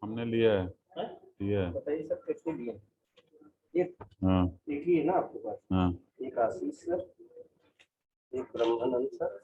हमने लिया है, लिया है। बताइए सर कितने लिए? ये हाँ एक ही है ना आपके पास? हाँ। एक आशीष सर, एक Brahmanand sir,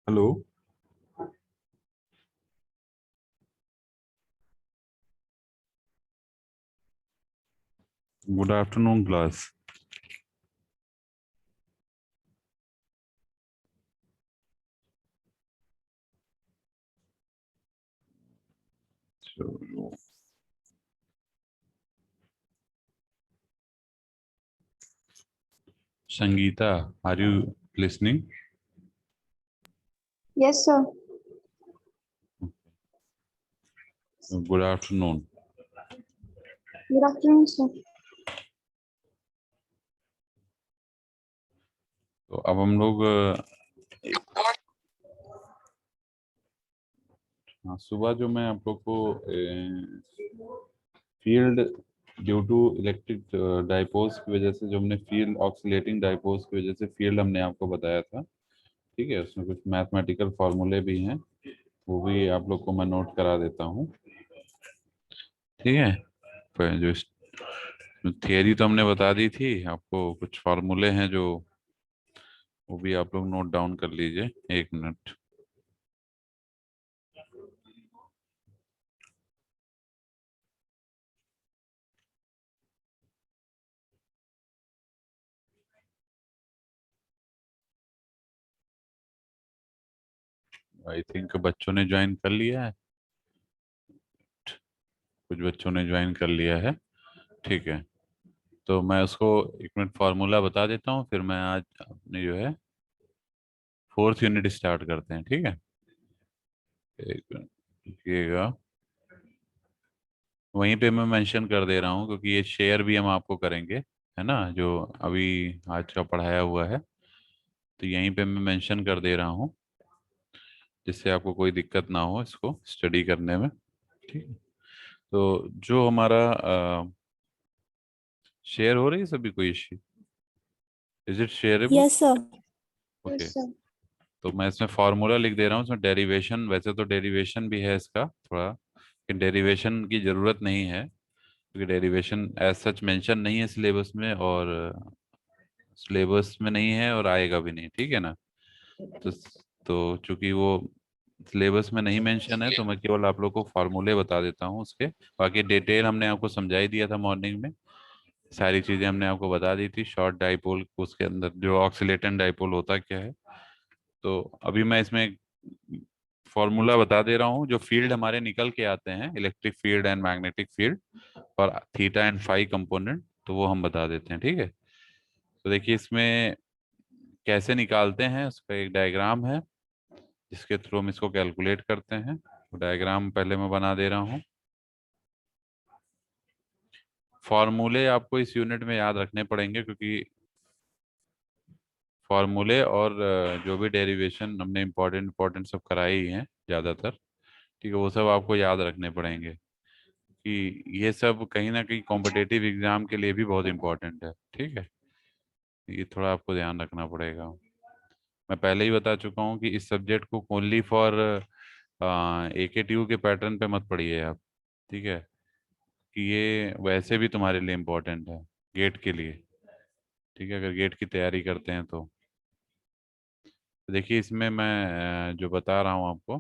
hello. Good afternoon class. चलो, Sangeeta, are you listening? Yes, sir. Good afternoon. Good afternoon, sir. तो अब हम लोग सुबह जो मैं आप लोग को field due to electric dipoles की वजह से, जो हमने फील्ड ऑक्सीलेटिंग डाइपोल्स की वजह से फील्ड हमने आपको बताया था, ठीक है। उसमें कुछ मैथमेटिकल फार्मूले भी हैं, वो भी आप लोग को मैं नोट करा देता हूँ, ठीक है। पर जो थियरी तो हमने बता दी थी आपको, कुछ फार्मूले हैं जो, वो भी आप लोग नोट डाउन कर लीजिए। एक मिनट। आई थिंक बच्चों ने ज्वाइन कर लिया है, कुछ बच्चों ने ज्वाइन कर लिया है, ठीक है। तो मैं उसको एक मिनट फार्मूला बता देता हूँ, फिर मैं आज अपने जो है फोर्थ यूनिट स्टार्ट करते हैं, ठीक है। एक मिनट देखिएगा, वहीं पे मैं मेंशन कर दे रहा हूँ, क्योंकि ये शेयर भी हम आपको करेंगे, है ना, जो अभी आज का पढ़ाया हुआ है, तो यहीं पे मैं मेंशन कर दे रहा हूँ, जिससे आपको कोई दिक्कत ना हो इसको स्टडी करने में, ठीक है। तो जो हमारा शेयर हो रही है सभी कोई, is it shareable? Yes, sir. Okay. Yes, sir. तो मैं इसमें फार्मूला लिख दे रहा हूँ, इसमें डेरिवेशन, वैसे तो डेरिवेशन भी है इसका थोड़ा, लेकिन डेरिवेशन की ज़रूरत नहीं है, क्योंकि डेरिवेशन एज सच मेंशन नहीं है सिलेबस में, और सिलेबस में नहीं है और आएगा भी नहीं, ठीक है ना। तो चूंकि वो सिलेबस में नहीं मेंशन है, तो मैं केवल आप लोग को फार्मूले बता देता हूँ उसके, बाकी डिटेल हमने आपको समझा ही दिया था मॉर्निंग में, सारी चीज़ें हमने आपको बता दी थी। शॉर्ट डाइपोल, उसके अंदर जो ऑक्सीलेटेंट डाइपोल होता क्या है। तो अभी मैं इसमें फॉर्मूला बता दे रहा हूँ, जो फील्ड हमारे निकल के आते हैं, electric field and magnetic field और थीटा एंड फाई कंपोनेंट, तो वो हम बता देते हैं, ठीक है। तो देखिए इसमें कैसे निकालते हैं, उसका एक डायग्राम है जिसके थ्रू हम इसको कैलकुलेट करते हैं। तो डायग्राम पहले मैं बना दे रहा हूँ। फॉर्मूले आपको इस यूनिट में याद रखने पड़ेंगे, क्योंकि फॉर्मूले और जो भी डेरिवेशन हमने इम्पोर्टेंट इम्पोर्टेंट सब कराई ही हैं ज़्यादातर, ठीक है, वो सब आपको याद रखने पड़ेंगे, कि ये सब कहीं ना कहीं कॉम्पिटेटिव एग्जाम के लिए भी बहुत इंपॉर्टेंट है, ठीक है। ये थोड़ा आपको ध्यान रखना पड़ेगा। मैं पहले ही बता चुका हूँ कि इस सब्जेक्ट को ओनली फॉर AKTU के पैटर्न पे मत पढ़िए आप, ठीक है, कि ये वैसे भी तुम्हारे लिए इम्पोर्टेंट है। गेट के लिए, ठीक है, अगर गेट की तैयारी करते हैं तो देखिए इसमें मैं जो बता रहा हूँ आपको,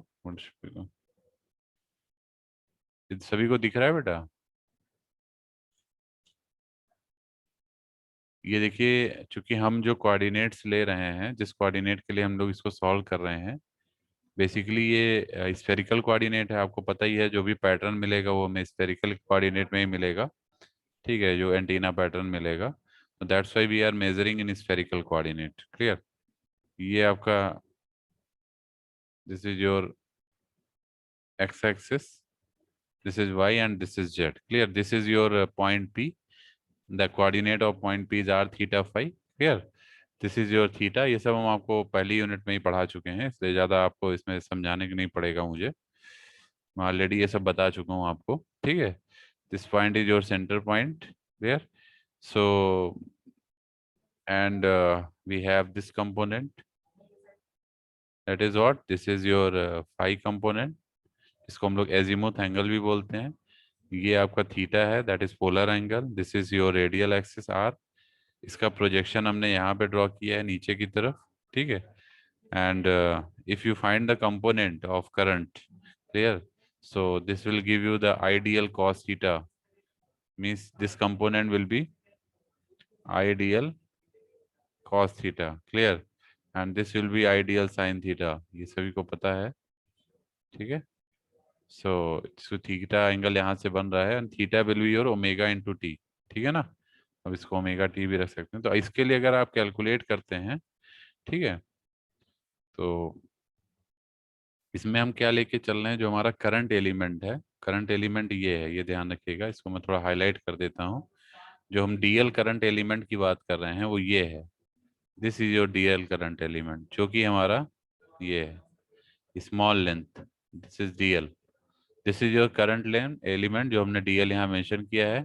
सभी को दिख रहा है बेटा? ये देखिए, चूंकि हम जो कोऑर्डिनेट्स ले रहे हैं, जिस कोऑर्डिनेट के लिए हम लोग इसको सॉल्व कर रहे हैं, बेसिकली ये स्फेरिकल कोऑर्डिनेट है। आपको पता ही है, जो भी पैटर्न मिलेगा वो हमें स्फेरिकल कोऑर्डिनेट में ही मिलेगा, ठीक है, जो एंटीना पैटर्न मिलेगा। तो that's why we are measuring in spherical coordinate. Clear? ये आपका, this is your x axis, this is y and this is z. Clear? This is your point P. The coordinate of point P is r theta phi. Clear? This is your theta. ये सब हम आपको पहली unit में ही पढ़ा चुके हैं, इसलिए ज़्यादा आपको इसमें समझाने की नहीं पड़ेगा मुझे, मैं ऑलरेडी ये सब बता चुका हूँ आपको, ठीक है। This point is your centre point. Clear? So and we have this component, that is what, this is your phi component, इसको हम लोग एजीमुथ एंगल भी बोलते हैं। ये आपका थीटा है, that is polar angle. This is your radial axis r, इसका प्रोजेक्शन हमने यहाँ पे ड्रॉ किया है नीचे की तरफ, ठीक है। And if you find the component of current, clear, so this will give you the ideal cos theta, means this component will be ideal cos theta, clear, and this will be ideal sin theta, ये सभी को पता है, ठीक है। So theta angle यहाँ से बन रहा है, and theta will be your omega into T, ठीक है ना। अब इसको ओमेगा टी भी रख सकते हैं। तो इसके लिए अगर आप कैलकुलेट करते हैं, ठीक है, तो इसमें हम क्या लेके चल रहे हैं, जो हमारा करंट एलिमेंट है, करंट एलिमेंट ये है, ये ध्यान रखिएगा, इसको मैं थोड़ा हाईलाइट कर देता हूँ। जो हम डीएल करंट एलिमेंट की बात कर रहे हैं वो ये है, this is your DL current element, जो कि हमारा ये है small length, this is DL, this is your current length element, जो हमने डीएल यहाँ मेंशन किया है।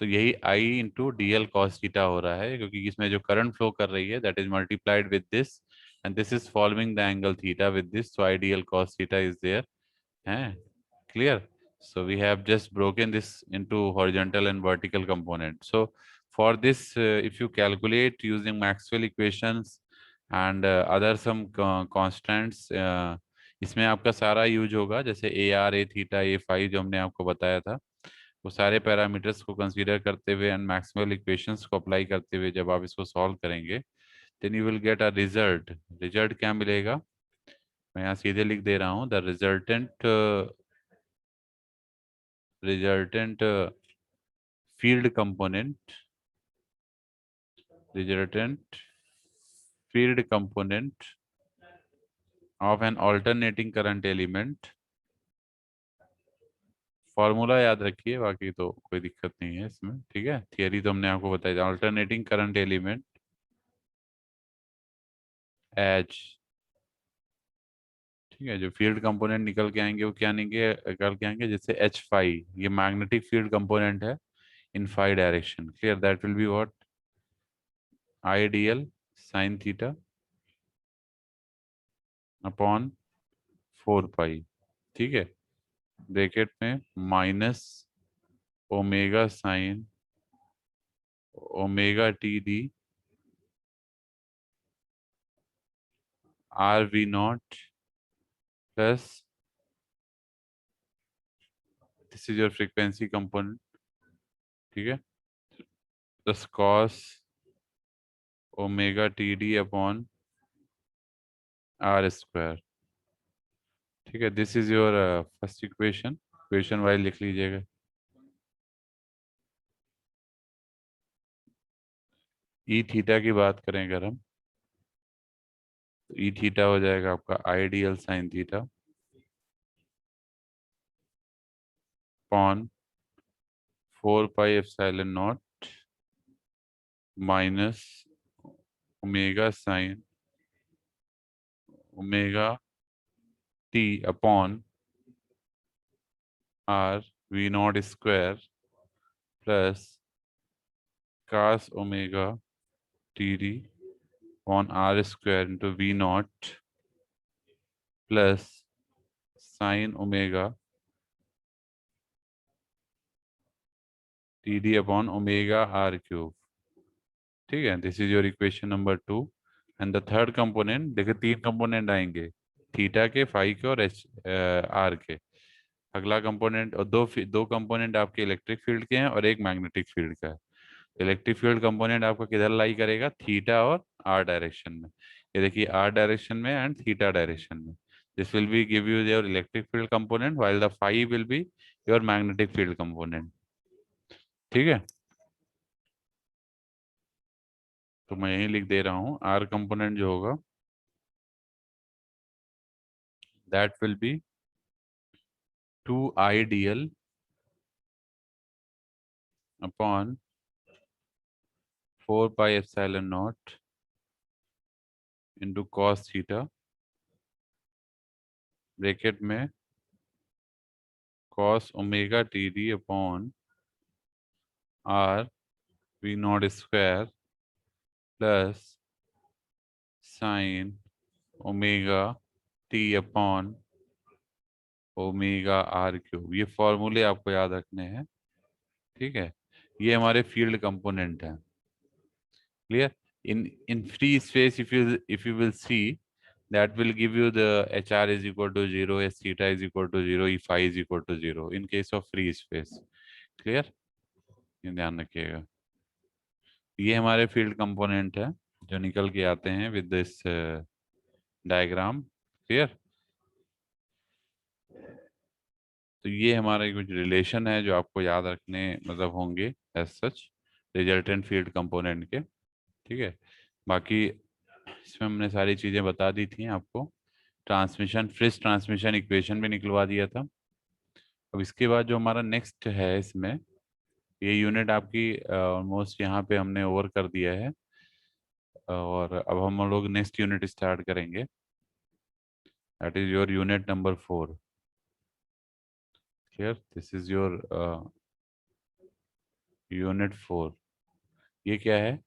तो यही I into D L cos theta हो रहा है, क्योंकि इसमें जो करंट फ्लो कर रही है that is multiplied with this, and this is following the angle theta with this, so I d L cos theta is there है। Clear? So we have just broken this into horizontal and vertical component. So for this, if you calculate using Maxwell equations and other some constants, इसमें आपका सारा use होगा, जैसे a r, a theta, a phi जो हमने आपको बताया था, वो सारे पैरामीटर्स को कंसीडर करते हुए एंड मैक्सवेल इक्वेशंस को अप्लाई करते हुए जब आप इसको सॉल्व करेंगे, then you will get a result. Result क्या मिलेगा, मैं यहाँ सीधे लिख दे रहा हूँ, the resultant field component, resultant field component of an alternating current element, formula याद रखिए, बाकी तो कोई दिक्कत नहीं है इसमें, ठीक है। थियरी तो हमने आपको बताई, अल्टरनेटिंग करंट एलिमेंट एच, ठीक है, जो फील्ड कंपोनेंट निकल के आएंगे वो क्या निकल के आएंगे, जैसे एच फाई, ये मैग्नेटिक फील्ड कंपोनेंट है in phi direction. Clear? That will be what, I dl sine theta upon 4 pi, ठीक है, ब्रैकेट में minus omega sine omega t d r v naught plus, this is your frequency component, ठीक है, plus cos omega t d upon r square, ठीक है। This is your first equation, equation wise लिख लीजिएगा। E theta की बात करें अगर हम, तो ई थीटा हो जाएगा आपका I d l sine theta upon 4 pi epsilon naught minus omega sine omega t upon r v naught square plus cos omega t d on r square into v naught plus sine omega TD upon omega r cube. ठीक है, this is your equation number 2। And the third component, देखिए 3 component आएंगे, theta के, phi के और H R के। अगला component, और दो कंपोनेंट आपके इलेक्ट्रिक फील्ड के हैं और एक मैग्नेटिक फील्ड का है। इलेक्ट्रिक फील्ड कंपोनेंट आपका किधर लाई करेगा, थीटा और आर डायरेक्शन में। ये देखिए आर डायरेक्शन में एंड थीटा डायरेक्शन में। This will be give you your electric field component while the phi will be your magnetic field component. ठीक है, तो मैं यही लिख दे रहा हूँ, आर कंपोनेंट जो होगा that will be 2 IDL upon 4 pi epsilon naught into cos theta, bracket में cos omega TD upon r V0 square plus sine omega T upon omega r cube. ये फॉर्मूले आपको याद रखने हैं। ठीक है, ये हमारे फील्ड कंपोनेंट हैं। Clear? in free space, if you will see, that will give you the HR is equal to 0, S theta is equal to 0, E phi is equal to 0 in case of free space। Clear? ये ध्यान रखिएगा, ये हमारे field component है जो निकल के आते हैं विद दिस डायग्राम। क्लियर? तो ये हमारा कुछ रिलेशन है जो आपको याद रखने मतलब होंगे as such resultant field component के। ठीक है, बाकी इसमें हमने सारी चीज़ें बता दी थी आपको। ट्रांसमिशन, फ्रिस ट्रांसमिशन इक्वेशन भी निकलवा दिया था। अब इसके बाद जो हमारा नेक्स्ट है इसमें, ये यूनिट आपकी ऑलमोस्ट यहाँ पे हमने ओवर कर दिया है, और अब हम लोग नेक्स्ट यूनिट स्टार्ट करेंगे, that is your unit number 4। Clear? This is your unit 4। ये क्या है?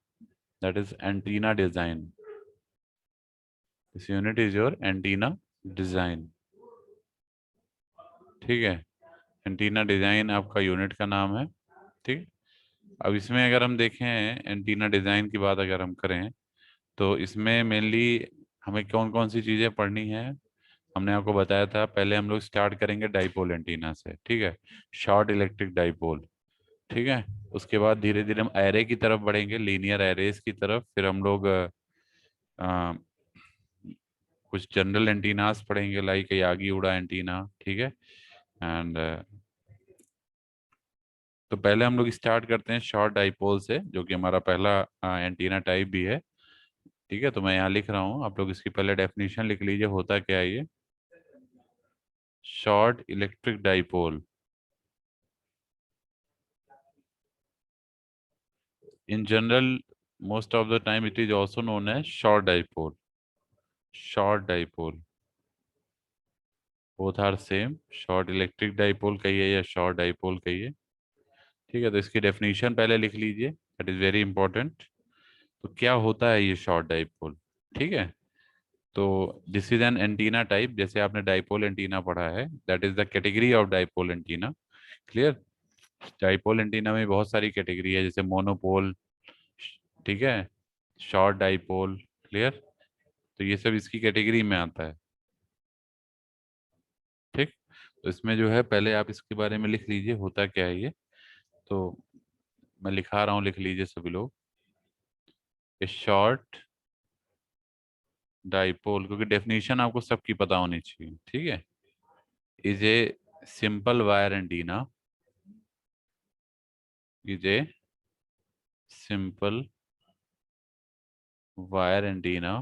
That is antenna design. This unit is your antenna design. ठीक है, एंटीना डिजाइन आपका यूनिट का नाम है। ठीक, अब इसमें अगर हम देखें एंटीना डिजाइन की बात अगर हम करें, तो इसमें मेनली हमें कौन कौन सी चीजें पढ़नी है, हमने आपको बताया था। पहले हम लोग स्टार्ट करेंगे डाइपोल एंटीना से। ठीक है, शॉर्ट इलेक्ट्रिक डाइपोल। ठीक है, उसके बाद धीरे धीरे हम एरे की तरफ बढ़ेंगे, लीनियर एरेज की तरफ। फिर हम लोग कुछ जनरल एंटीनास पढ़ेंगे लाइक यागी उड़ा एंटीना। ठीक है, एंड तो पहले हम लोग स्टार्ट करते हैं शॉर्ट डाइपोल से, जो कि हमारा पहला एंटीना टाइप भी है। ठीक है, तो मैं यहाँ लिख रहा हूँ, आप लोग इसकी पहले डेफिनेशन लिख लीजिए, होता क्या है ये। Short electric dipole in general, most of the time it is also known as short dipole। short dipole, both are same। short electric dipole कहिए या short dipole कहिए। ठीक है, तो इसकी डेफिनेशन पहले लिख लीजिए, दैट इज वेरी इंपॉर्टेंट। तो क्या होता है ये शॉर्ट डाइपोल? ठीक है, तो this is an antenna type, जैसे आपने डाइपोल एंटीना पढ़ा है, that is the category of dipole antenna. Clear? Dipole antenna में बहुत सारी कैटेगरी है, जैसे मोनोपोल, ठीक है, शॉर्ट डाइपोल। क्लियर? तो ये सब इसकी कैटेगरी में आता है। ठीक, तो इसमें जो है पहले आप इसके बारे में लिख लीजिए, होता क्या है ये। तो मैं लिखा रहा हूँ, लिख लीजिए सभी लोग। शॉर्ट डाइपोल, क्योंकि डेफिनेशन आपको सबकी पता होनी चाहिए। ठीक है, is a simple wire antenna, is a simple wire antenna.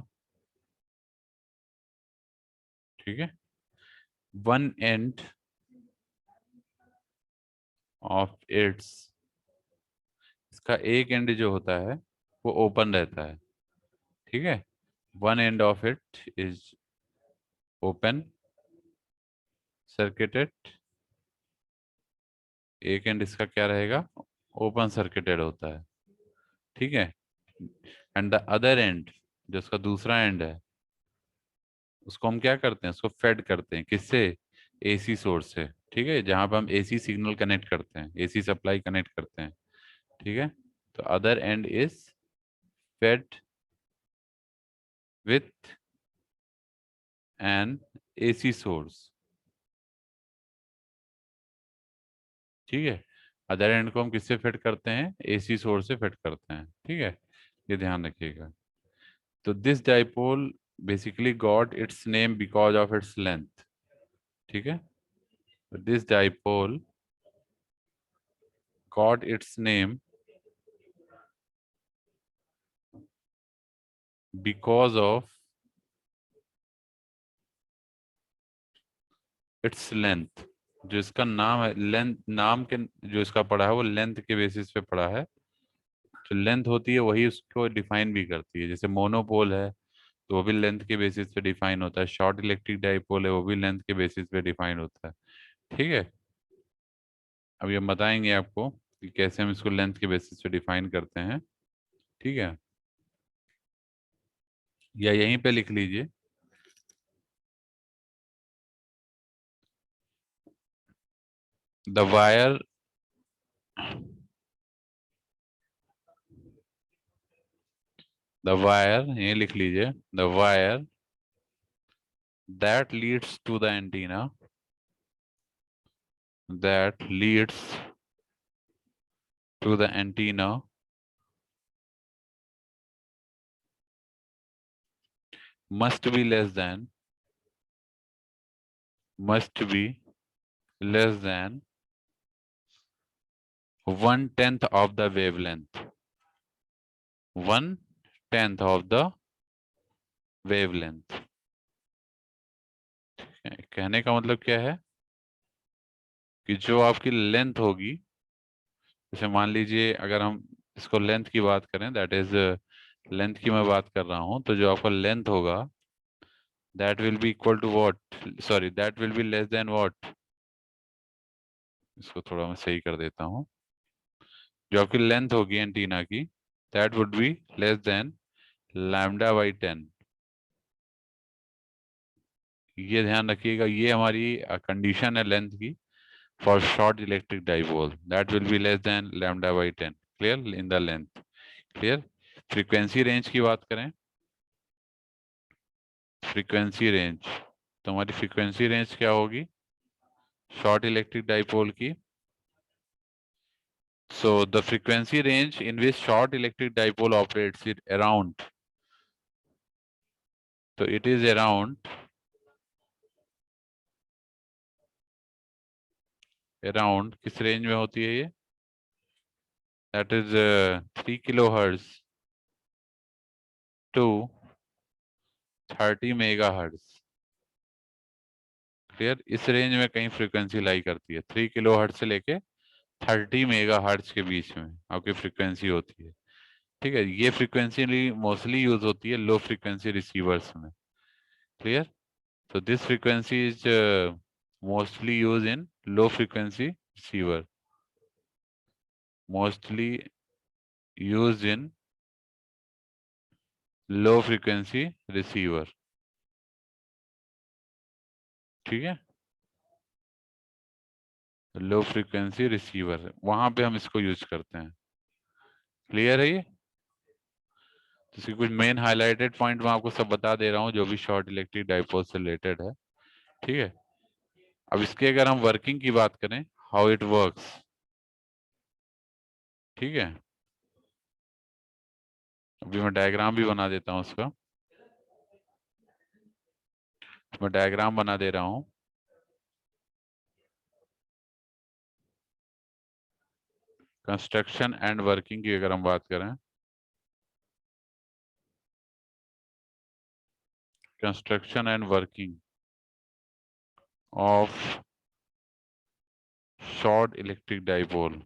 ठीक है, वन एंड ऑफ इट्स, इसका एक एंड जो होता है वो ओपन रहता है। ठीक है, one end of it is open circuited, एक एंड इसका क्या रहेगा, ओपन सर्किटेड होता है। ठीक है, एंड द अदर एंड, जो इसका दूसरा एंड है, उसको हम क्या करते हैं, उसको फेड करते हैं, किससे? एसी सोर्स से। ठीक है, जहां पर हम एसी सिग्नल कनेक्ट करते हैं, एसी सप्लाई कनेक्ट करते हैं। ठीक है, तो other and is fed with an AC source. ठीक है, अदर एंड को हम किससे फिट करते हैं? एसी सोर्स से फिट करते हैं। ठीक है, ये ध्यान रखिएगा। तो this dipole basically got its name because of its length. ठीक है, this dipole got its name because of its length. जो इसका नाम है, लेंथ नाम के जो इसका पड़ा है वो लेंथ के बेसिस पे पड़ा है। जो लेंथ होती है वही उसको डिफाइन भी करती है। जैसे मोनोपोल है तो वो भी लेंथ के बेसिस पे डिफाइन होता है, शॉर्ट इलेक्ट्रिक डाइपोल है वो भी लेंथ के बेसिस पे डिफाइन होता है। ठीक है, अभी हम बताएंगे आपको कि कैसे हम इसको लेंथ के बेसिस पे डिफाइन करते हैं। ठीक है, या यहीं पे लिख लीजिए, द वायर ये लिख लीजिए, the wire that leads to the antenna, that leads to the antenna must be less than 1/10 of the wavelength, 1/10 of the wavelength। कहने का मतलब क्या है कि जो आपकी लेंथ होगी, जैसे मान लीजिए अगर हम इसको लेंथ की बात करें, दैट इज लेंथ की मैं बात कर रहा हूं, तो जो आपका लेंथ होगा that will be equal to what, sorry that will be less than what, इसको थोड़ा मैं सही कर देता हूं। जो आपकी लेंथ होगी एंटीना की that would be less than λ/10। ये ध्यान रखिएगा, ये हमारी कंडीशन है लेंथ की for short electric dipole, that will be less than λ/10। Clear in the length, clear. Frequency range की बात करें, फ्रीक्वेंसी रेंज, तो हमारी फ्रीक्वेंसी रेंज क्या होगी शॉर्ट इलेक्ट्रिक डाइपोल की? So the frequency range in which short electric dipole operates is around, so it is around किस range में होती है ये? That is 3 kilohertz to 30 megahertz. Clear, इस रेंज में कहीं फ्रीक्वेंसी लाई करती है, 3 किलोहर्ट्ज से लेके 30 मेगाहर्ट्ज के बीच में आपकी फ्रीक्वेंसी होती है। ठीक है, ये फ्रीक्वेंसी मोस्टली यूज होती है लो फ्रीक्वेंसी रिसीवर्स में। Clear, so this frequency is mostly used in low frequency receiver, mostly used in low frequency receiver। ठीक है, लो फ्रीक्वेंसी रिसीवर वहां पे हम इसको यूज करते हैं। क्लियर है ये? इसके कुछ मेन हाईलाइटेड पॉइंट मैं आपको सब बता दे रहा हूँ जो भी शॉर्ट इलेक्ट्रिक डाइपोल से रिलेटेड है। ठीक है, अब इसके अगर हम वर्किंग की बात करें, हाउ इट वर्क्स, ठीक है, अभी मैं डायग्राम भी बना देता हूँ उसका, मैं डायग्राम बना दे रहा हूँ। कंस्ट्रक्शन एंड वर्किंग की अगर हम बात करें, construction and working of short electric dipole.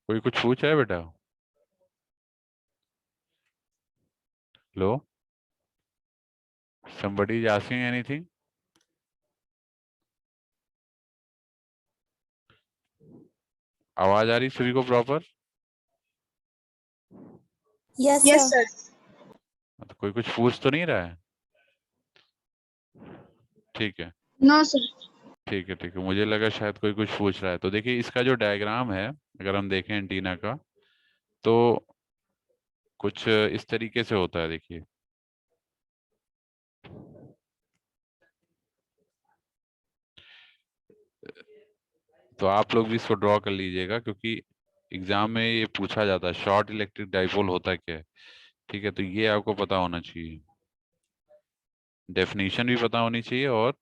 कोई कुछ पूछा है बेटा? Hello, somebody is asking anything? आवाज आ रही सभी को प्रॉपर? Yes, sir. तो कोई कुछ पूछ तो नहीं रहा है? ठीक है नो सर। ठीक है ठीक है, मुझे लगा शायद कोई कुछ पूछ रहा है। तो देखिए इसका जो डायग्राम है, अगर हम देखें एंटीना का, तो कुछ इस तरीके से होता है। देखिए तो आप लोग भी इसको ड्रॉ कर लीजिएगा, क्योंकि एग्जाम में ये पूछा जाता है शॉर्ट इलेक्ट्रिक डाइपोल होता क्या है। ठीक है, तो ये आपको पता होना चाहिए, डेफिनेशन भी पता होनी चाहिए और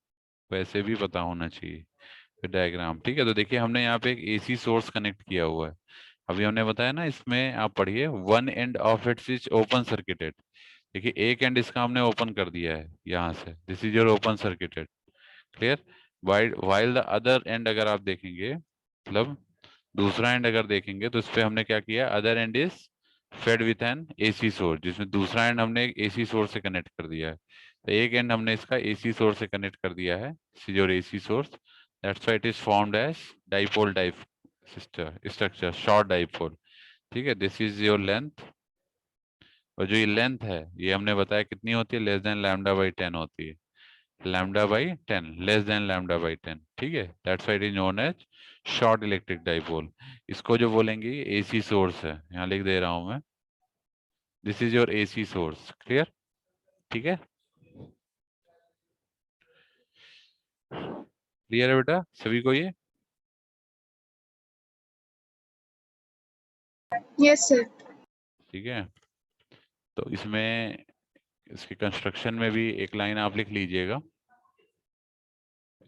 वैसे भी पता होना चाहिए फिर डायग्राम। ठीक है, तो देखिए हमने यहाँ पे एक एसी सोर्स कनेक्ट किया हुआ है। अभी हमने बताया ना, इसमें आप पढ़िए, one end of its is open circuited. देखिए एक एंड इसका हमने ओपन कर दिया है यहाँ से, this is your open circuited, clear. While the other and अगर आप देखेंगे, मतलब दूसरा एंड अगर देखेंगे, तो इस पे हमने क्या किया, other and is fed with an AC source, जिसमें दूसरा एंड हमने एक एसी सोर्स से कनेक्ट कर दिया है। तो एक एंड हमने इसका एसी सोर्स से कनेक्ट कर दिया है, your AC source, that's why it is formed as dipole type structure, short dipole. ठीक है, दिस इज योर लेंथ, और जो ये लेंथ है ये हमने बताया कितनी होती है, लेस देन लैम्डा बाई 10 होती है, lambda by 10, less than lambda by 10। ठीक है, that's why it is known as short electric dipole. इसको जो बोलेंगे एसी सोर्स है, यहाँ लिख दे रहा हूं मैं, this is your AC source, clear. ठीक है, क्लियर है बेटा सभी को ये। Yes sir. ठीक है, तो इसमें इसके कंस्ट्रक्शन में भी एक लाइन आप लिख लीजिएगा,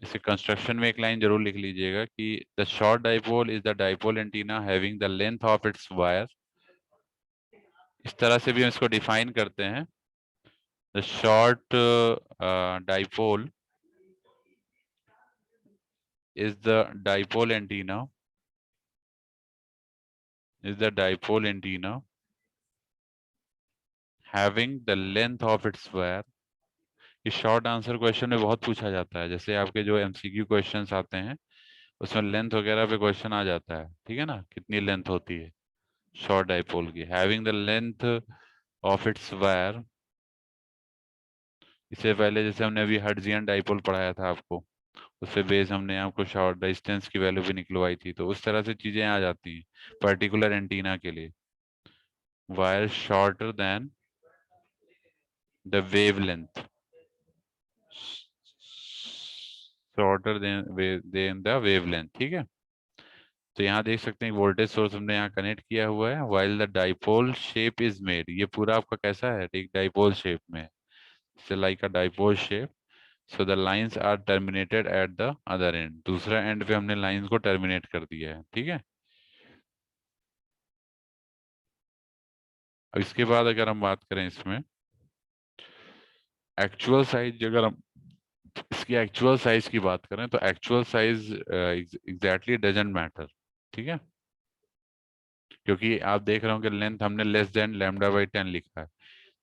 इसे कंस्ट्रक्शन में एक लाइन जरूर लिख लीजिएगा कि the short dipole is the dipole antenna having the length of its wire. इस तरह से भी हम इसको डिफाइन करते हैं, the short dipole is the dipole antenna having the length of its wire। ये शॉर्ट आंसर क्वेश्चन में बहुत पूछा जाता है, जैसे आपके जो एमसीक्यू क्वेश्चंस आते हैं उसमें लेंथ वगैरह पे क्वेश्चन आ जाता है। ठीक है ना, कितनी लेंथ होती है शॉर्ट डाइपोल की, having the length of its wire. इससे पहले जैसे हमने अभी हर्ट्जियन डाइपोल पढ़ाया था आपको, उससे बेस हमने आपको शॉर्ट डिस्टेंस की वैल्यू भी निकलवाई थी। तो उस तरह से चीजें आ जाती हैं पर्टिकुलर एंटीना के लिए। Wire shorter than the wavelength, shorter than the wavelength. ठीक है, तो यहाँ देख सकते हैं वोल्टेज सोर्स हमने यहाँ कनेक्ट किया हुआ है, while the dipole shape is made. ये पूरा आपका कैसा है, एक डाइपोल शेप में, like a dipole shape. So the lines are terminated at the other end, दूसरा एंड पे हमने लाइंस को टर्मिनेट कर दिया है। ठीक है, अब इसके बाद अगर हम बात करें इसमें एक्चुअल साइज, अगर हम इसकी एक्चुअल साइज की बात करें, तो actual size exactly doesn't matter. ठीक है, क्योंकि आप देख रहे हो कि लेंथ हमने लेस देन लैम्डा बाई 10 लिखा है,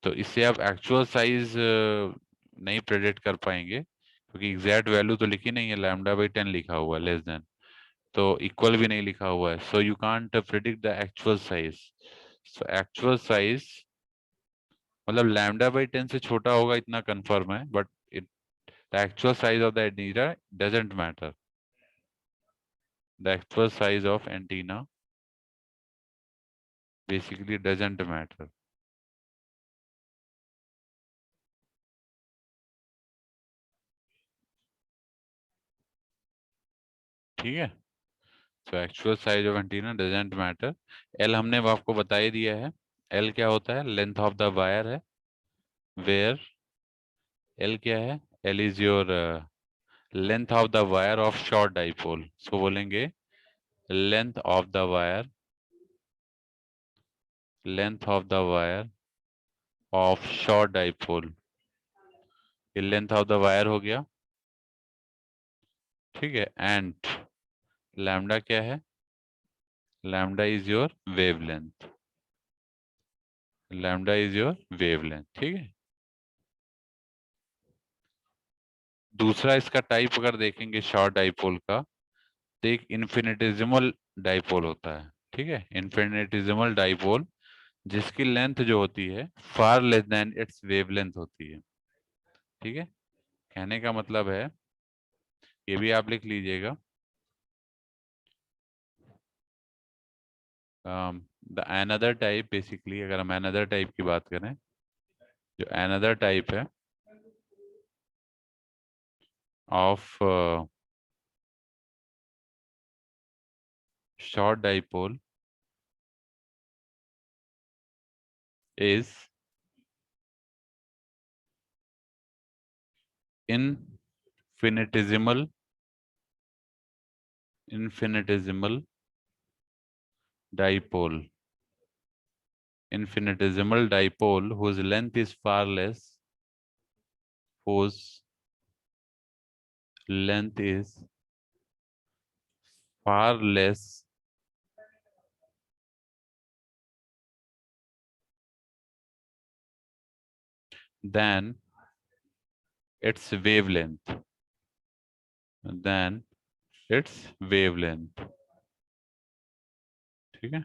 तो इससे आप एक्चुअल साइज नहीं प्रेडिक्ट कर पाएंगे, क्योंकि एग्जैक्ट वैल्यू तो लिखी नहीं है, लैम्डा बाई 10 लिखा हुआ है, लेस देन तो इक्वल भी नहीं लिखा हुआ है। So you can't predict the actual size. So actual size मतलब लैम्डा बाई 10 से छोटा होगा इतना कंफर्म है, but it the actual size of the antenna doesn't matter. The actual size of antenna basically doesn't matter। ठीक है, तो actual size of antenna doesn't matter. L हमने अब आपको बता ही दिया है, एल क्या होता है, लेंथ ऑफ द वायर है, वेयर एल क्या है, L is your length of the wire of short dipole. इसको बोलेंगे length of the wire, length of the wire of short dipole. ये लेंथ ऑफ द वायर हो गया। ठीक है, एंड लैम्डा क्या है, lambda is your wavelength, lambda is your wavelength. ठीक है, दूसरा इसका टाइप अगर देखेंगे शॉर्ट डाइपोल का, तो एक इन्फिनिटेसिमल डाइपोल होता है। ठीक है, इन्फिनिटेसिमल डाइपोल जिसकी लेंथ जो होती है far less than it's wavelength होती है। ठीक है, कहने का मतलब है, ये भी आप लिख लीजिएगा, द अनदर टाइप, बेसिकली अगर हम अनदर टाइप की बात करें, जो अनदर टाइप है of short dipole is infinitesimal dipole, whose length is whose length is far less than its wavelength, than its wavelength, ठीक है,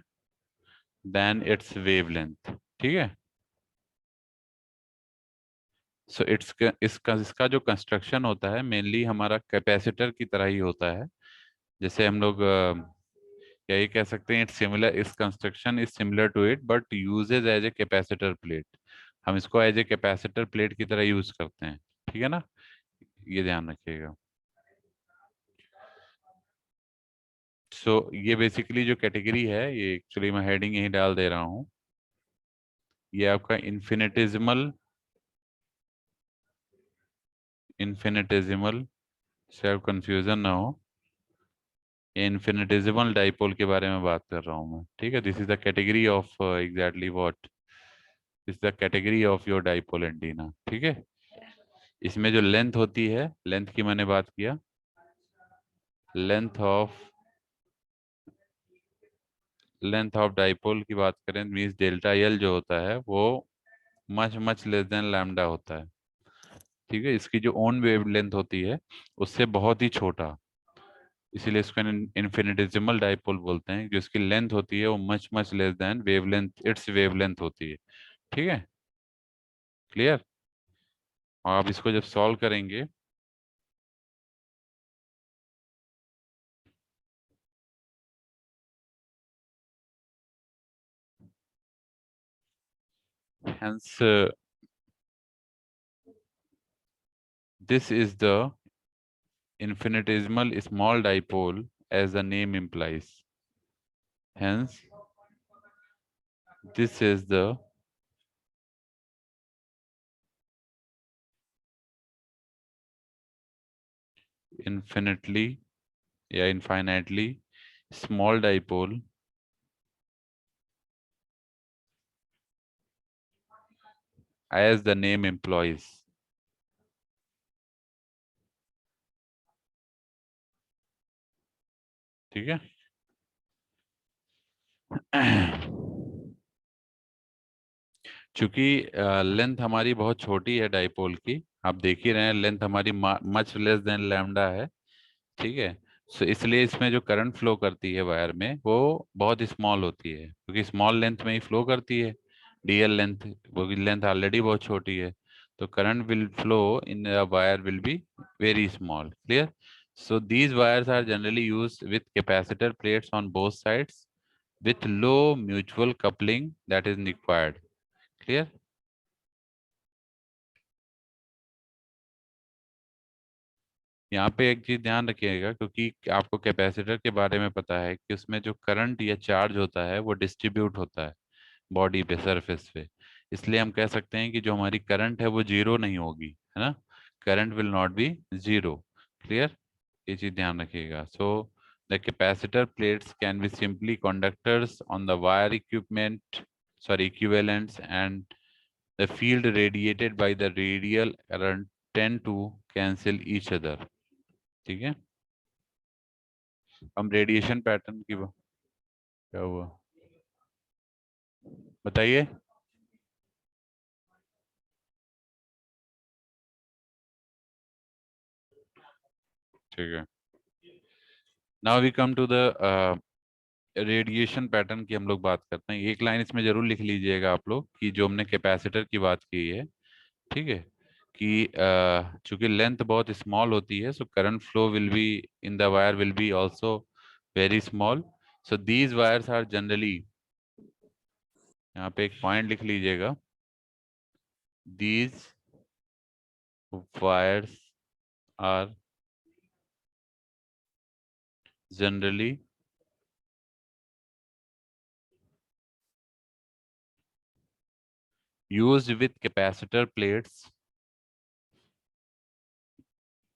than its wavelength, ठीक है। सो इसका जो कंस्ट्रक्शन होता है मेनली हमारा कैपेसिटर की तरह ही होता है। जैसे हम लोग यही कह सकते हैं, इट्स सिमिलर, इस construction is similar to it but uses as a capacitor plate. हम इसको एज ए कैपेसिटर प्लेट की तरह यूज करते हैं, ठीक है ना, ये ध्यान रखिएगा। सो ये बेसिकली जो कैटेगरी है, ये एक्चुअली मैं हेडिंग यही डाल दे रहा हूँ, ये आपका इन्फिनिटेजिमल से आप कंफ्यूजन ना हो, ये इन्फिनिटेजिमल डाइपोल के बारे में बात कर रहा हूँ मैं, ठीक है। This is the category of exactly what is the category of your dipole antenna, ठीक है। इसमें जो लेंथ होती है, लेंथ की मैंने बात किया, लेंथ ऑफ डाइपोल की बात करें, मीन्स डेल्टा एल जो होता है वो much much less than lambda होता है, ठीक है। इसकी जो ओन वेव लेंथ होती है उससे बहुत ही छोटा, इसीलिए इसको इन्फिनिटेसिमल डाइपोल बोलते हैं। जो इसकी लेंथ होती है वो much much less than wavelength, it's wavelength होती है, ठीक है, क्लियर। और आप इसको जब सॉल्व करेंगे, hence this is the infinitesimal small dipole as the name implies, hence this is the infinitely small dipole as the name implies, ठीक है। चूंकि लेंथ हमारी बहुत छोटी है डाइपोल की, आप देख ही रहे हैं लेंथ हमारी मच लेस देन लैम्डा है, ठीक है। सो इसलिए इसमें जो करंट फ्लो करती है वायर में वो बहुत स्मॉल होती है, क्योंकि स्मॉल लेंथ में ही फ्लो करती है, डीएल लेंथ, वो लेंथ ऑलरेडी बहुत छोटी है, तो current will flow in wire will be very small, clear. So these wires are generally use with capacitor plates on both sides with low mutual coupling that is required, clear। यहाँ पे एक चीज ध्यान रखिएगा, क्योंकि आपको कैपेसिटर के बारे में पता है कि उसमें जो करंट या चार्ज होता है वो डिस्ट्रीब्यूट होता है बॉडी पे, सरफेस पे, इसलिए हम कह सकते हैं कि जो हमारी करंट है वो जीरो नहीं होगी, है ना, current will not be zero, clear, ये चीज ध्यान रखिएगा। So the capacitor plates can be simply conductors on the wire equipment, sorry, equivalents, and the field radiated by the radial current tend to cancel each other, ठीक है। हम radiation pattern की क्या हुआ बताइए। ठीक है, now we come to the radiation pattern की हम लोग बात करते हैं। एक लाइन इसमें जरूर लिख लीजिएगा आप लोग कि जो हमने कैपेसिटर की बात की है, ठीक है, कि चूंकि लेंथ बहुत स्मॉल होती है, so current flow will be in the wire will be also very small. So these wires are generally, यहाँ पे एक पॉइंट लिख लीजिएगा, these wires are generally used with capacitor plates.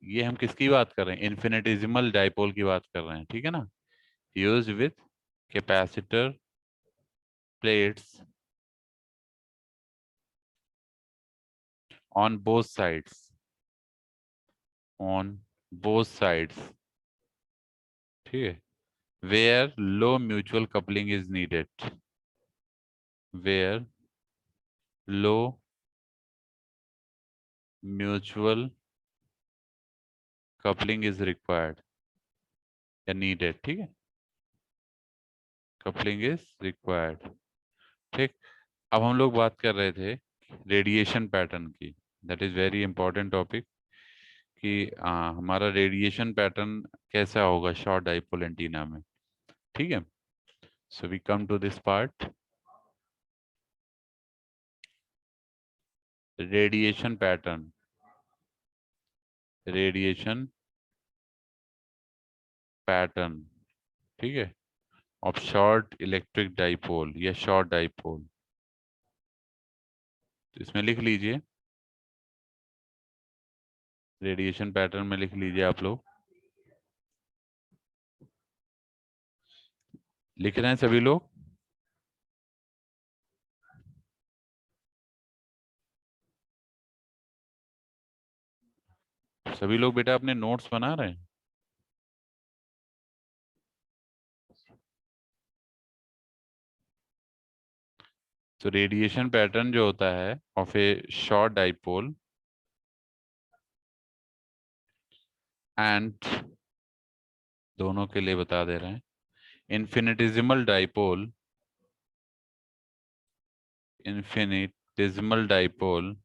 ये हम किसकी बात कर रहे हैं? इन्फिनिटेसिमल डाइपोल की बात कर रहे हैं, ठीक है ना. Use with capacitor plates on both sides, on both sides, ठीक है. where low mutual coupling is needed, where low mutual coupling is required या needed, ठीक है. coupling is required, ठीक. अब हम लोग बात कर रहे थे रेडिएशन पैटर्न की. That is very important topic कि हमारा रेडिएशन पैटर्न कैसा होगा शॉर्ट डाइपोल एंटीना में, ठीक है. So we come to this part, radiation pattern. Radiation pattern, ठीक है, ऑफ शॉर्ट इलेक्ट्रिक डाइपोल या शॉर्ट डाइपोल. तो इसमें लिख लीजिए, रेडिएशन पैटर्न में लिख लीजिए आप लोग. लिख रहे हैं सभी लोग? सभी लोग बेटा अपने नोट्स बना रहे हैं? तो रेडिएशन पैटर्न जो होता है of A short dipole and, दोनों के लिए बता दे रहे हैं, infinitesimal dipole, infinitesimal dipole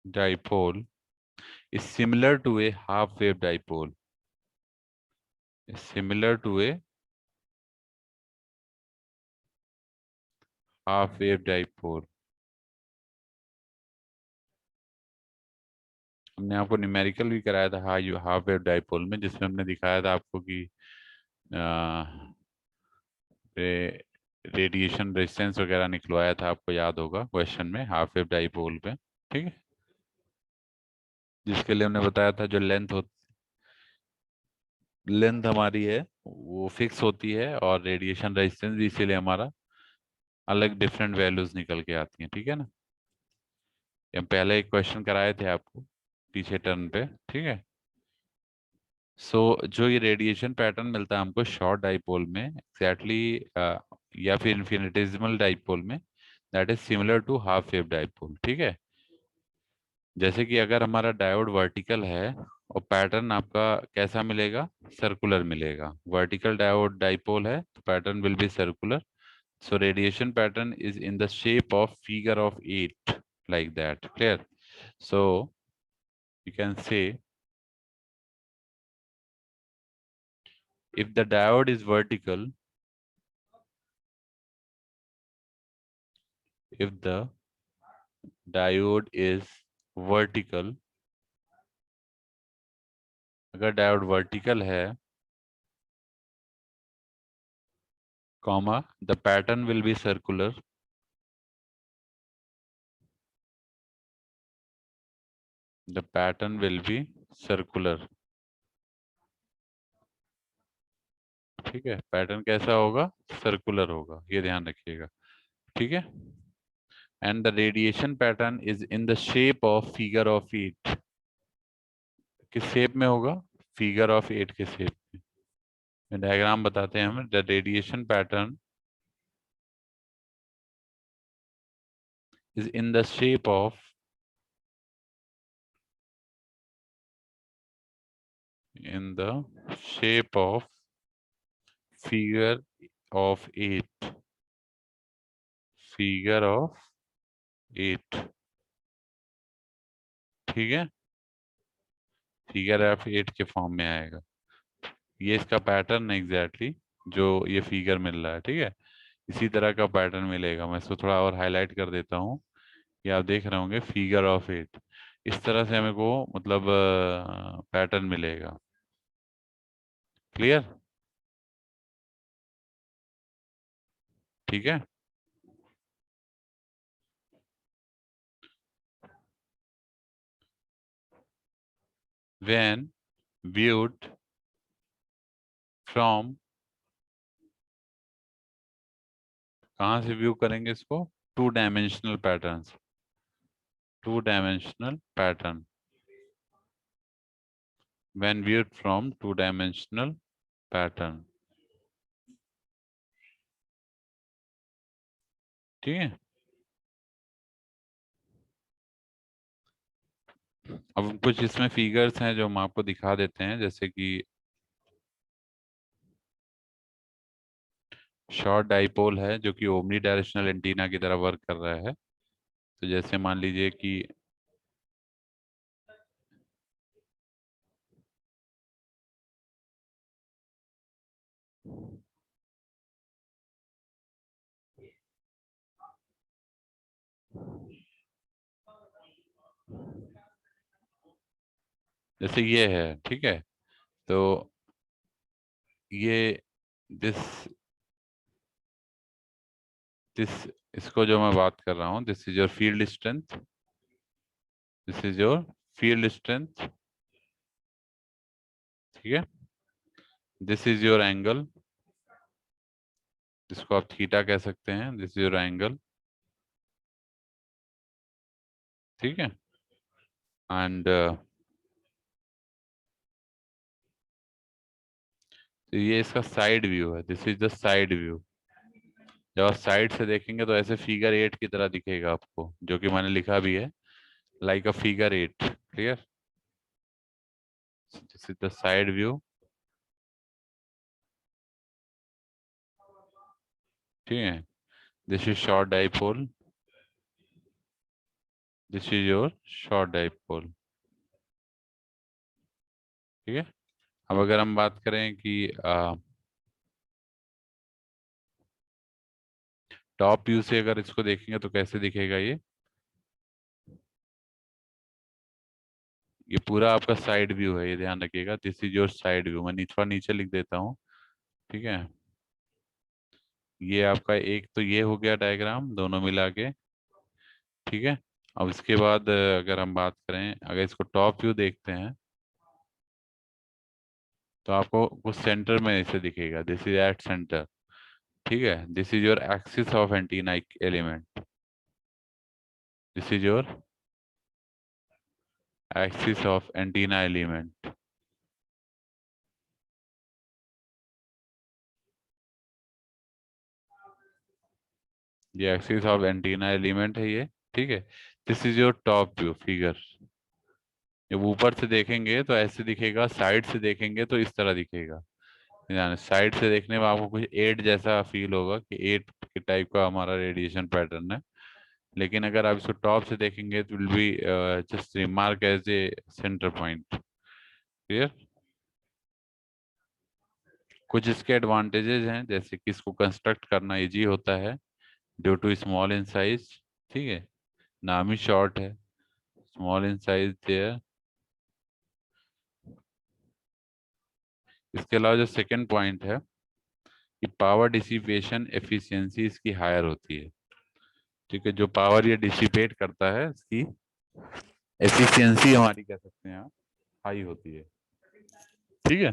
dipole is similar to a half wave dipole, is similar to a half wave dipole. हमने आपको न्यूमेरिकल भी कराया था हाफ वेव डाइपोल में, जिसमें हमने दिखाया था आपको कि रेडिएशन रेजिस्टेंस वगैरह निकलवाया था, आपको याद होगा क्वेश्चन में, हाफ वेव डाइपोल पे, ठीक है. जिसके लिए हमने बताया था जो लेंथ हमारी है वो फिक्स होती है और रेडिएशन रेजिस्टेंस भी इसीलिए हमारा अलग डिफरेंट वैल्यूज निकल के आती हैं, ठीक है ना. ये हम पहले एक क्वेश्चन कराए थे आपको पीछे टर्न पे, ठीक है. जो ये रेडिएशन पैटर्न मिलता है हमको शॉर्ट डाइपोल में एग्जैक्टली या फिर इन्फिनिटेसिमल डाइपोल में, that is similar to half wave dipole, ठीक है. जैसे कि अगर हमारा डायोड वर्टिकल है और पैटर्न आपका कैसा मिलेगा? सर्कुलर मिलेगा. वर्टिकल डायोड डाइपोल है तो pattern will be circular. So radiation pattern is in the shape of figure of 8, like that. Clear? So you can say if the diode is vertical, if the diode is vertical, अगर diode vertical है, comma, the pattern will be circular, the pattern will be circular, ठीक है. Pattern कैसा होगा? Circular होगा, ये ध्यान रखिएगा, ठीक है. And the radiation pattern is in the shape of figure of 8. किस शेप में होगा? फिगर ऑफ 8 के शेप में. डायग्राम बताते हैं हमें. The radiation pattern is in the shape of, in the shape of figure of 8. Figure of 8, ठीक है, फिगर ऑफ 8 के फॉर्म में आएगा। ये इसका पैटर्न एग्जैक्टली जो ये फिगर मिल रहा है, ठीक है, इसी तरह का पैटर्न मिलेगा। मैं इसको थोड़ा और हाईलाइट कर देता हूँ। ये आप देख रहे होंगे फिगर ऑफ 8, इस तरह से हमें को मतलब पैटर्न मिलेगा। क्लियर? ठीक है। when viewed from, कहाँ से व्यू करेंगे इसको? Two dimensional patterns, two dimensional pattern, when viewed from two dimensional pattern, ठीक है। अब कुछ इसमें फिगर्स हैं जो हम आपको दिखा देते हैं, जैसे कि शॉर्ट डाइपोल है जो कि ओमनी डायरेक्शनल एंटीना की तरह वर्क कर रहा है। तो जैसे मान लीजिए कि जैसे ये है, ठीक है, तो ये दिस दिस इसको जो मैं बात कर रहा हूँ, this is your field strength, this is your field strength, ठीक है, दिस इज योर एंगल, जिसको आप थीटा कह सकते हैं, दिस इज योर एंगल, ठीक है, एंड तो ये इसका साइड व्यू है, this is the side view. जब आप साइड से देखेंगे तो ऐसे फिगर 8 की तरह दिखेगा आपको, जो कि मैंने लिखा भी है, like a figure 8। Clear? This is the side view, ठीक है, this is short dipole, this is your short dipole, ठीक है। अब अगर हम बात करें कि टॉप व्यू से अगर इसको देखेंगे तो कैसे दिखेगा ये पूरा आपका साइड व्यू है, ये ध्यान रखिएगा, this is your side view. मैं थोड़ा नीचे लिख देता हूँ, ठीक है। ये आपका एक तो ये हो गया डायग्राम दोनों मिला के, ठीक है। अब इसके बाद अगर हम बात करें, अगर इसको टॉप व्यू देखते हैं तो आपको कुछ सेंटर में ऐसे दिखेगा, दिस इज एट सेंटर, ठीक है, this is your axis of antenna element, this is your axis of antenna element, ये एक्सिस ऑफ एंटीना एलिमेंट है ये, ठीक है। This is your top view figure. जब ऊपर से देखेंगे तो ऐसे दिखेगा, साइड से देखेंगे तो इस तरह दिखेगा, यानी साइड से देखने में आपको कुछ एट जैसा फील होगा कि एट के टाइप का हमारा रेडिएशन पैटर्न है। लेकिन अगर आप इसको टॉप से देखेंगे तो will be just remark as a centre point. Clear? कुछ इसके एडवांटेजेस हैं, जैसे कि इसको कंस्ट्रक्ट करना इजी होता है due to small in size, ठीक है, नाम ही शॉर्ट है, स्मॉल इन साइज देयर। इसके अलावा जो सेकंड पॉइंट है कि पावर डिसिपेशन एफिशिएंसी इसकी हायर होती है, ठीक है, जो पावर ये डिसिपेट करता है इसकी एफिशिएंसी हमारी कह सकते हैं आप हाई होती है, ठीक है।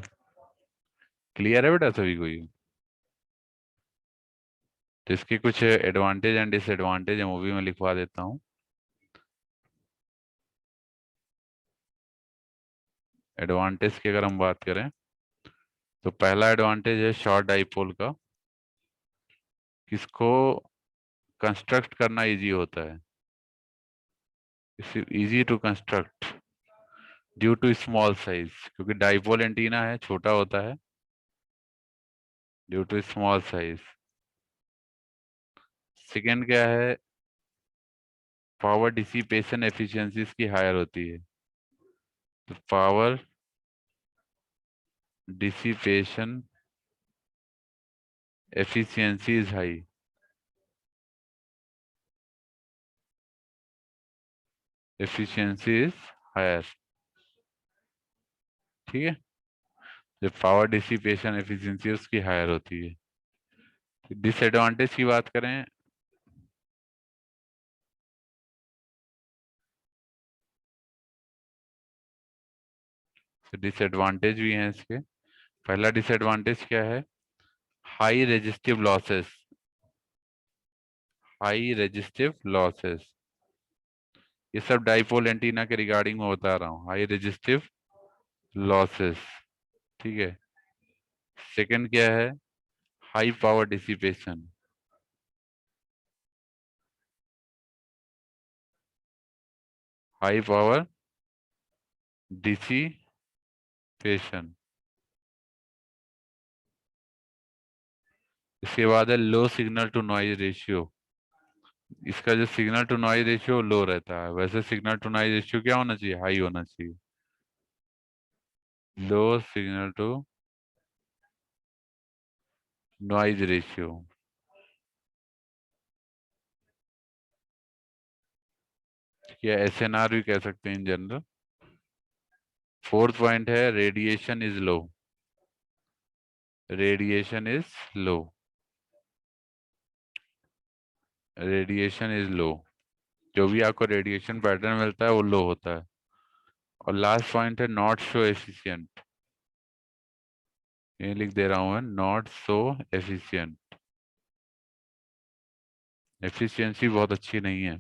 क्लियर है बेटा सभी को ये? तो इसके कुछ एडवांटेज एंड डिसएडवांटेज है, वो भी मैं लिखवा देता हूँ। एडवांटेज की अगर हम बात करें तो पहला एडवांटेज है शॉर्ट डाइपोल का, किसको कंस्ट्रक्ट करना इजी होता है, easy to construct due to small size, क्योंकि डाइपोल एंटीना है, छोटा होता है, due to small size. Second क्या है, पावर डिसिपेशन एफिशिएंसी इसकी हायर होती है। तो power dissipation efficiency is high. Efficiency is higher. ठीक है, जो पावर डिसिपेशन एफिशिएंसी उसकी हायर होती है। डिसएडवांटेज की बात करें, डिसएडवांटेज भी हैं इसके। पहला डिसएडवांटेज क्या है, high resistive losses. High resistive losses, ये सब डाइपोल एंटीना के रिगार्डिंग में बता रहा हूँ, हाई रेजिस्टिव लॉसेस। ठीक है। सेकंड क्या है, high power dissipation. High power dissipation. इसके बाद है low signal to noise ratio. इसका जो signal to noise ratio low रहता है, वैसे सिग्नल टू नॉइज रेशियो क्या होना चाहिए, हाई होना चाहिए। Low signal to noise ratio. या एसएनआर भी कह सकते हैं इन जनरल। फोर्थ पॉइंट है radiation is low. Radiation is low. Radiation is low, जो भी आपको रेडिएशन पैटर्न मिलता है वो लो होता है। और लास्ट पॉइंट है नॉट सो एफिशिएंट। ये लिख दे रहा हूं मैं, नॉट सो एफिशिएंट। एफिशिएंसी बहुत अच्छी नहीं है।